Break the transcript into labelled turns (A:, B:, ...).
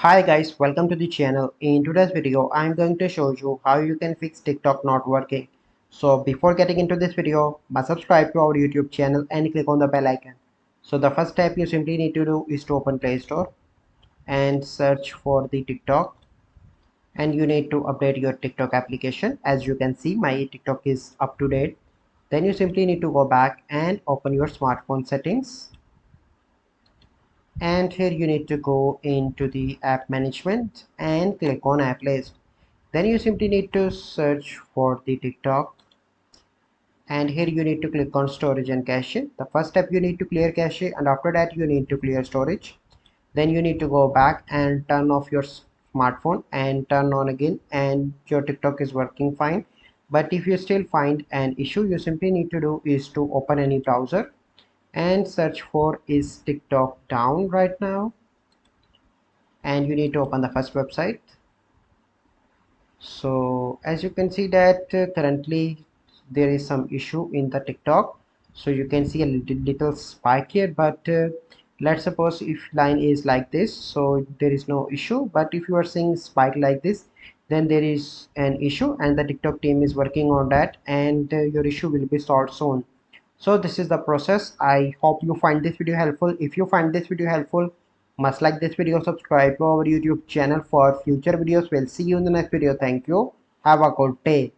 A: Hi guys, welcome to the channel. In today's video, I'm going to show you how you can fix TikTok not working. So before getting into this video, must subscribe to our YouTube channel and click on the bell icon. So the first step you simply need to do is to open Play Store and search for the TikTok, and you need to update your TikTok application. As you can see, my TikTok is up to date. Then you simply need to go back and open your smartphone settings, and here you need to go into the app management and click on app list. Then you simply need to search for the TikTok, and here you need to click on storage and cache. The first step, you need to clear cache, and after that you need to clear storage. Then you need to go back and turn off your smartphone and turn on again, and your TikTok is working fine. But if you still find an issue, you simply need to do is to open any browser and search for is TikTok down right now, and you need to open the first website. So as you can see that currently there is some issue in the TikTok. So you can see a little spike here, but let's suppose if line is like this, so there is no issue. But if you are seeing spike like this, then there is an issue, and the TikTok team is working on that, and your issue will be solved soon. So this is the process. I hope you find this video helpful. If you find this video helpful, must like this video, subscribe to our YouTube channel for future videos. We'll see you in the next video. Thank you. Have a good day.